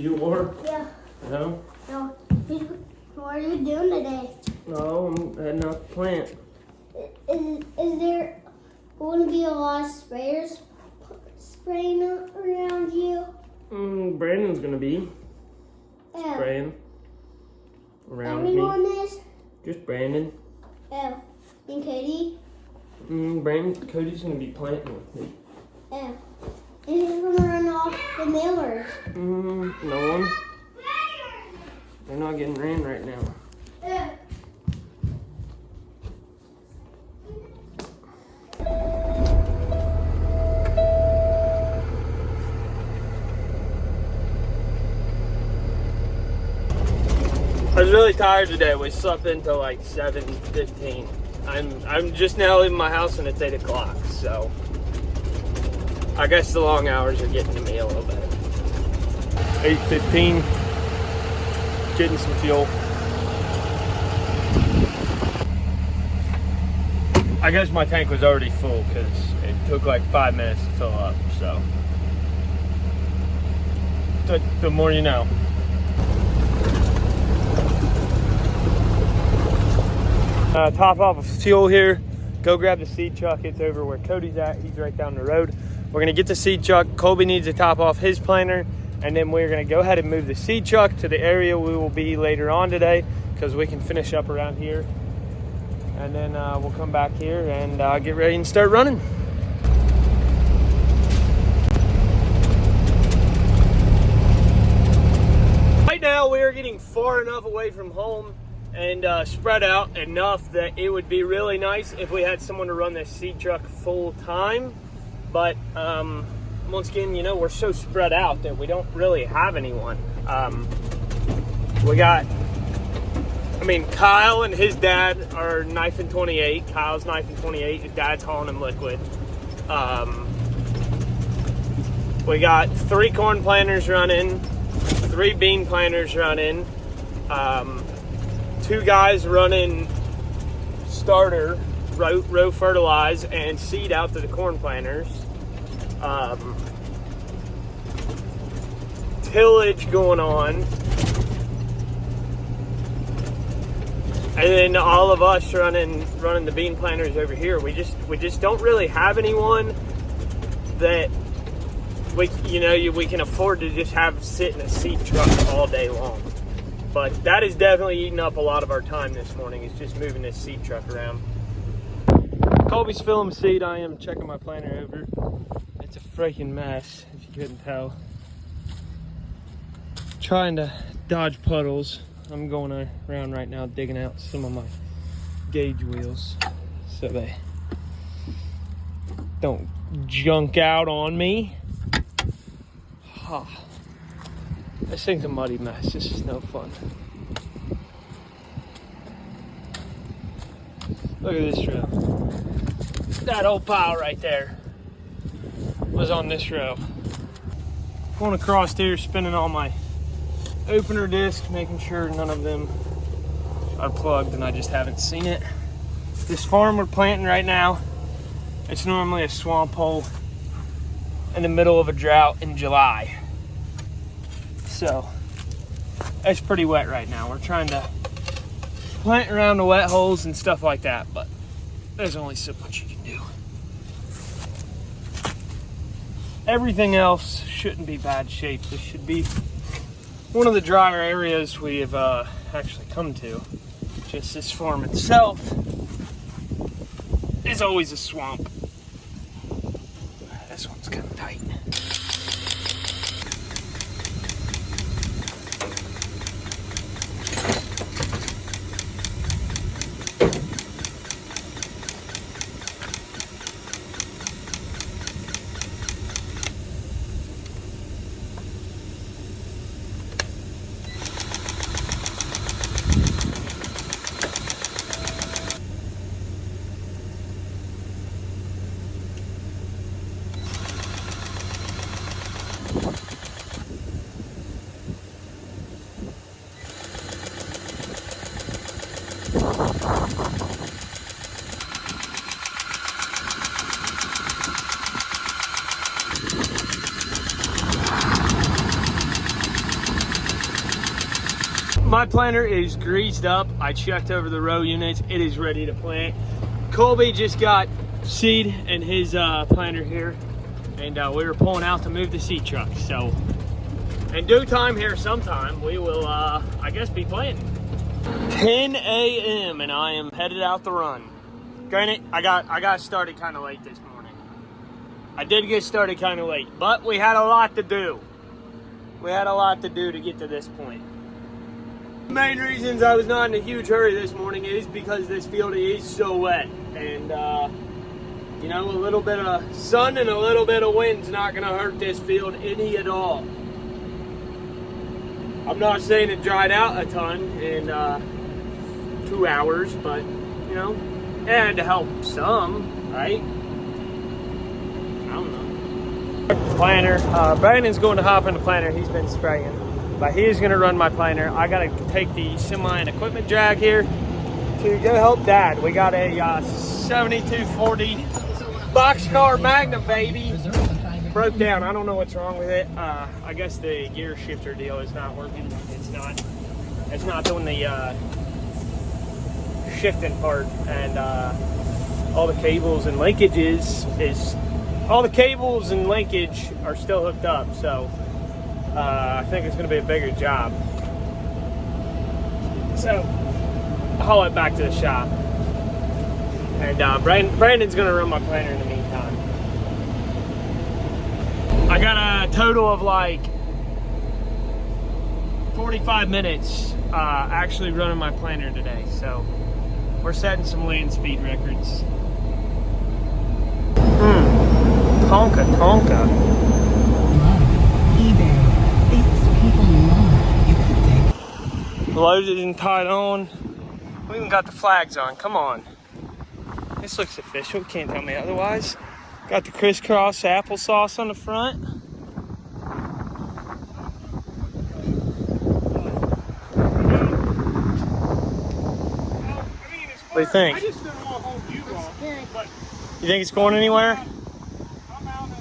You are? Yeah. No? No. What are you doing today? No, I'm heading out the plant. Is there going to be a lot of sprayers spraying around you? Brandon's gonna be Yeah. spraying around Everyone me. is? Just Brandon. Yeah. And Cody? Cody's gonna be planting with me. Yeah. And who's going to run off the mailers? No one. They're not getting ran right now. Yeah. I was really tired today. We slept until like 7:15. I'm just now leaving my house and it's 8 o'clock, so I guess the long hours are getting to me a little bit. 8:15, getting some fuel. I guess my tank was already full because it took like 5 minutes to fill up, so the more you know. Top off of fuel here, go grab the seed truck. It's over where Cody's at. He's right down the road. We're gonna get the seed truck. Colby needs to top off his planter, and then we're gonna go ahead and move the seed truck to the area we will be later on today because we can finish up around here. And then we'll come back here and get ready and start running. Right now we are getting far enough away from home and spread out enough that it would be really nice if we had someone to run this seed truck full time. But once again, you know, we're so spread out that we don't really have anyone. We got, Kyle and his dad are knifing 28. Kyle's knifing 28. His dad's hauling him liquid. We got 3 corn planters running, 3 bean planters running, 2 guys running starter, row fertilize, and seed out to the corn planters. Tillage going on. And then all of us running the bean planters over here. We just don't really have anyone that we can afford to just have sit in a seed truck all day long. But that is definitely eating up a lot of our time this morning, is just moving this seed truck around. Colby's filling seed. I am checking my planter over. It's a freaking mess, if you couldn't tell. Trying to dodge puddles. I'm going around right now digging out some of my gauge wheels so they don't junk out on me. This thing's a muddy mess. This is no fun. Look at this row. That whole pile right there was on this row. Going across here, spinning all my opener discs, making sure none of them are plugged and I just haven't seen it. This farm we're planting right now, it's normally a swamp hole in the middle of a drought in July. So it's pretty wet right now. We're trying to plant around the wet holes and stuff like that, but there's only so much you can do. Everything else shouldn't be bad shape. This should be one of the drier areas we've actually come to. Just this farm itself is always a swamp. This one's kind of tight. my planter is greased up. I checked over the row units. It is ready to plant. Colby just got seed in his planter here, and we were pulling out to move the seed truck. So in due time here sometime, we will, I guess, be planting. 10 a.m. and I am headed out the run. Granted, I got started kind of late this morning. I did get started kind of late, but we had a lot to do. We had a lot to do to get to this point. The main reasons I was not in a huge hurry this morning is because this field is so wet. And, you know, a little bit of sun and a little bit of wind's not going to hurt this field any at all. I'm not saying it dried out a ton in 2 hours, but, you know, it had to help some, right? I don't know. Planter. Brandon's going to hop in the planter. He's been spraying. But he's going to run my planter. I got to take the semi and equipment drag here to go help Dad. We got a 7240 boxcar Magnum, baby. Broke down. I don't know what's wrong with it. I guess the gear shifter deal is not working. It's not doing the shifting part, and all the cables and linkages are still hooked up. So I think it's going to be a bigger job. So I'll haul it back to the shop, and Brandon's going to run my planter in the meantime. I got a total of like 45 minutes actually running my planter today, so we're setting some land speed records. Tonka tonka. eBay. Things people love. You could take. Loaded and tied on. We even got the flags on. Come on. This looks official. Can't tell me otherwise. Got the crisscross applesauce on the front. What do you think? I just didn't want to hold you long, but You think it's going anywhere? I'm out of,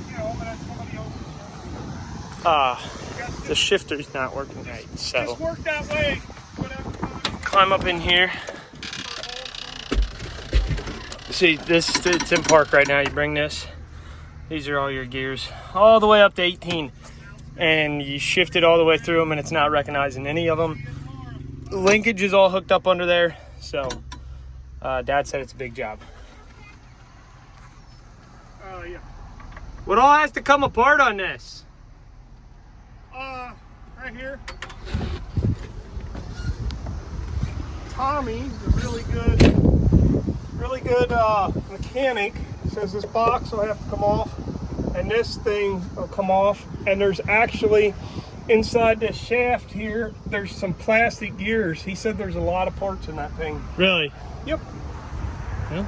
you know, I'm at somebody else's. The shifter's not working right, so Just work that way. Whatever. climb up in here. See, it's in park right now. You bring this. These are all your gears, all the way up to 18, and you shift it all the way through them, and it's not recognizing any of them. The linkage is all hooked up under there, so Dad said it's a big job. Yeah. What all has to come apart on this? Right here. Tommy, the really good mechanic, says this box will have to come off, and this thing will come off. And there's actually inside this shaft here, there's some plastic gears. He said there's a lot of parts in that thing. Really? Yep. Yeah.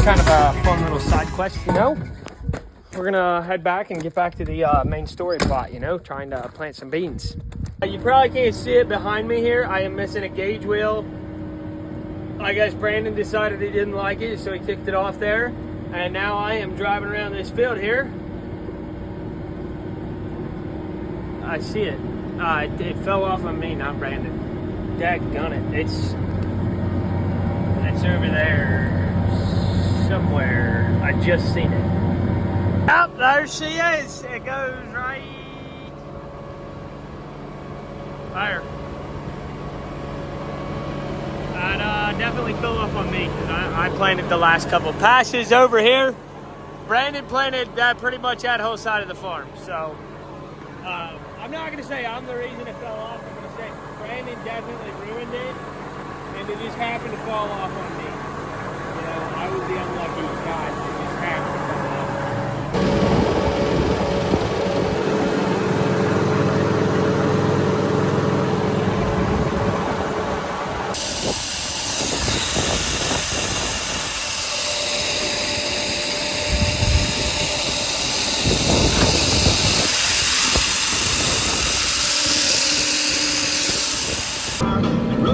Kind of a fun little side quest, you know. We're gonna head back and get back to the main story plot, you know, trying to plant some beans. You probably can't see it behind me here. I am missing a gauge wheel I guess Brandon decided he didn't like it, so he kicked it off there. And now I am driving around this field here. I see it. It fell off on me, not Brandon. Daggone it. It's over there somewhere. I just seen it. Yep, there she is. It goes right there. That definitely fell off on me because I planted the last couple passes over here. Brandon planted pretty much that whole side of the farm. So I'm not going to say I'm the reason it fell off. I'm going to say Brandon definitely ruined it. And it just happened to fall off on me. You know, I was the unlucky guy. It just happened to fall off.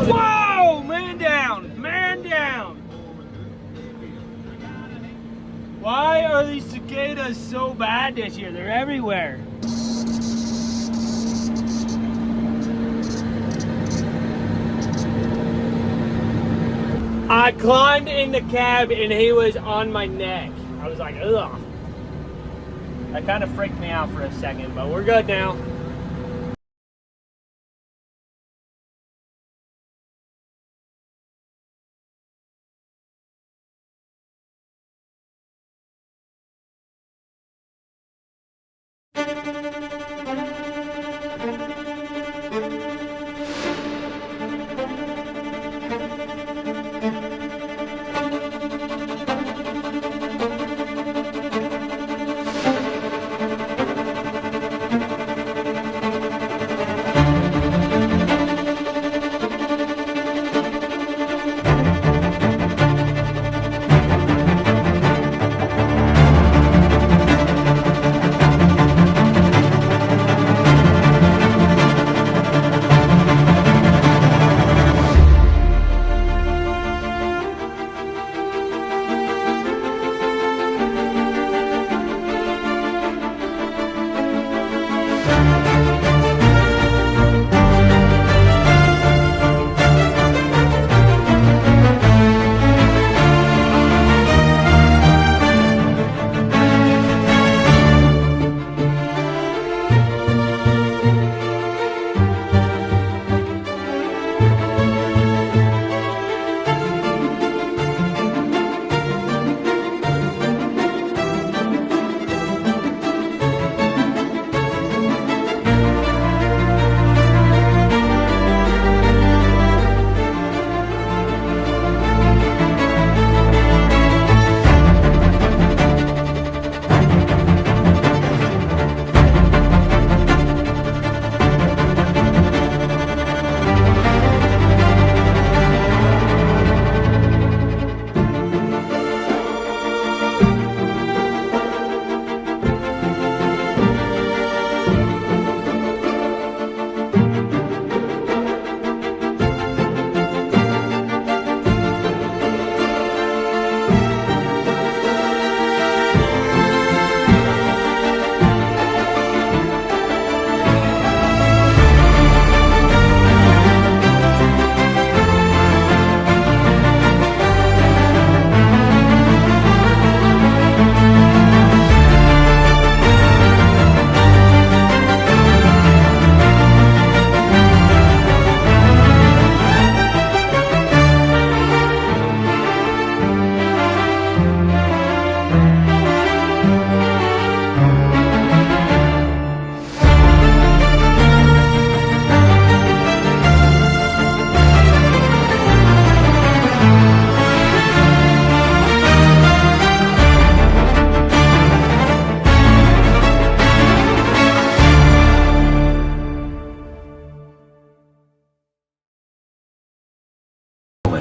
Whoa! Man down! Man down! Why are these cicadas so bad this year? They're everywhere. I climbed in the cab and he was on my neck. I was like, ugh. That kind of freaked me out for a second, but we're good now.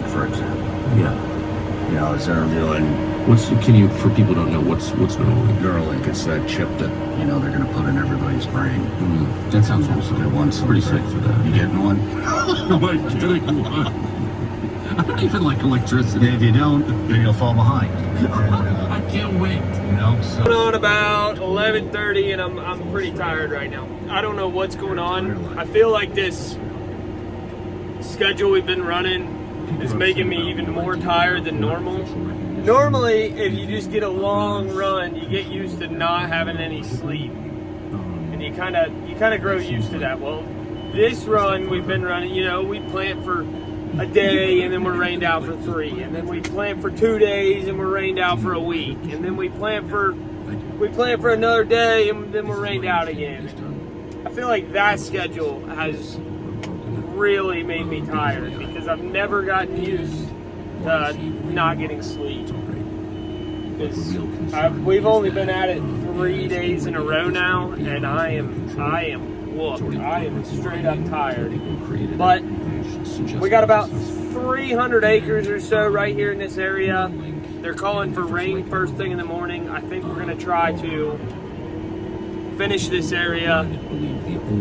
For example, is interviewing Can you, for people who don't know, what's Neuralink? Neuralink. It's that chip that they're going to put in everybody's brain. That sounds awesome. They want some pretty sick for that. You getting one? Am I getting one? I don't even like electricity. If you don't, then you'll fall behind. I can't wait. You know. So. On about 11:30, and I'm pretty tired right now. I don't know what's going on. I feel like this schedule we've been running is making me even more tired than normal. Normally, if you just get a long run, you get used to not having any sleep, and you kind of grow used to that. Well, this run we've been running, you know, we plant for a day and then we're rained out for 3, and then we plant for 2 days and we're rained out for a week, and then we plant for another day and then we're rained out again. I feel like that schedule has really made me tired because I've never gotten used to not getting sleep. Because we've only been at it 3 days in a row now, and I am whooped. I am straight up tired. But we got about 300 acres or so right here in this area. They're calling for rain first thing in the morning. I think we're going to try to finish this area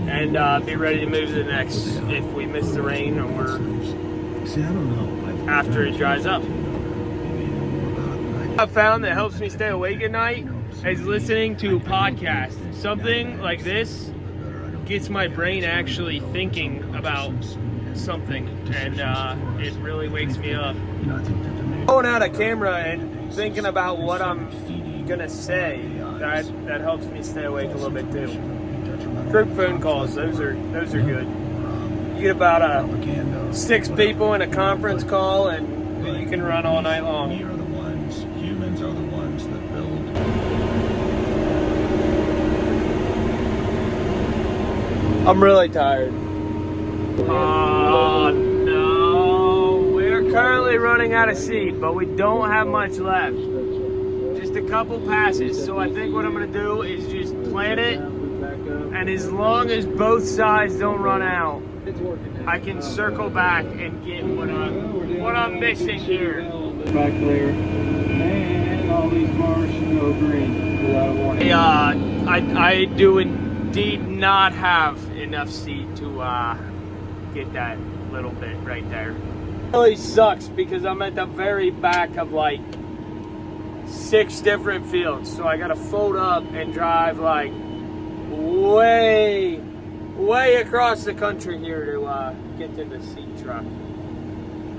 and be ready to move to the next if we miss the rain or after it dries up. I've found that helps me stay awake at night is listening to podcasts. Something like this gets my brain actually thinking about something, and it really wakes me up. Pulling out a camera and thinking about what I'm gonna say, that helps me stay awake a little bit too. Group phone calls, those are good. You get about 6 people in a conference call, and you can run all night long. Humans are the ones that build. I'm really tired. Oh no, we're currently running out of seed, but we don't have much left. Just a couple passes, so I think what I'm gonna do is just plant it, and as long as both sides don't run out, I can circle back and get what I'm missing here. Back there, and all these bars should go green without warning. I do indeed not have enough seed to get that little bit right there. It really sucks because I'm at the very back of like 6 different fields, so I gotta fold up and drive like way across the country here to get to the seed truck.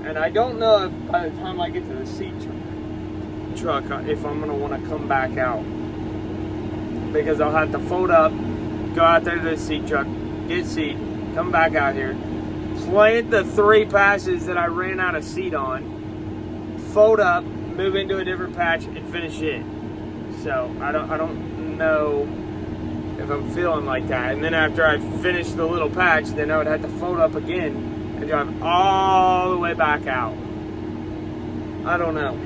And I don't know if by the time I get to the seed truck if I'm gonna want to come back out, because I'll have to fold up, go out there to the seed truck, get seed, come back out here, plant the 3 passes that I ran out of seed on, fold up, move into a different patch, and finish it. So I don't know if I'm feeling like that. And then after I finish the little patch, then I would have to fold up again and drive all the way back out. I don't know.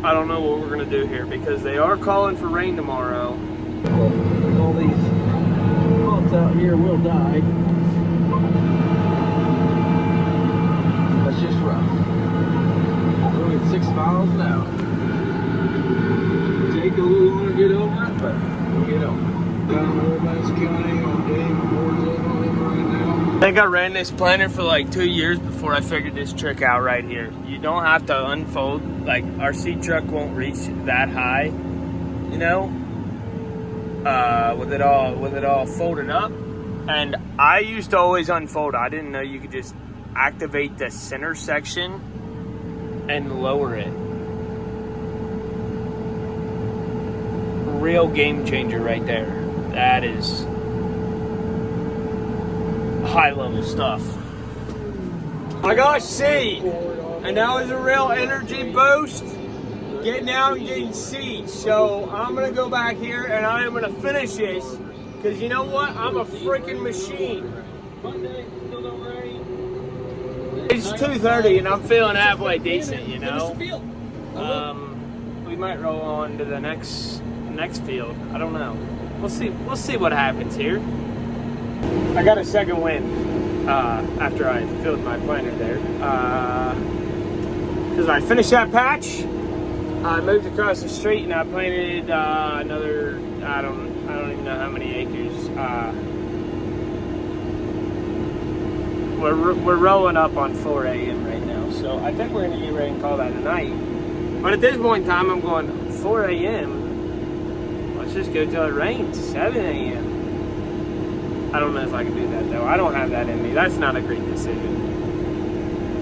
I don't know what we're gonna do here because they are calling for rain tomorrow. All these plants out here will die. That's just rough. We're at 6 miles an hour. Take a little longer to get over it, but we'll get over it. Down in Fairbanks County on Dave Ford's over on him right now. I think I ran this planter for like 2 years before I figured this trick out right here. You don't have to unfold, like our seed truck won't reach that high, you know, with it all folded up. And I used to always unfold. I didn't know you could just activate the center section and lower it. Real game changer right there. That is high level stuff. I got seed, and that was a real energy boost, getting out and getting seed. So I'm gonna go back here and I am gonna finish this, because you know what? I'm a freaking machine. It's 2:30 and I'm feeling halfway decent, you know. We might roll on to the next field. I don't know. We'll see what happens here. I got a second wind after I filled my planter there. Because I finished that patch, I moved across the street and I planted another, I don't even know how many acres. We're rolling up on 4 a.m. right now, so So I think we're gonna get ready and call that a night. But at this point in time, I'm going 4 a.m. Let's just go till it rains, 7 a.m. I don't know if I can do that though. I don't have that in me. That's not a great decision.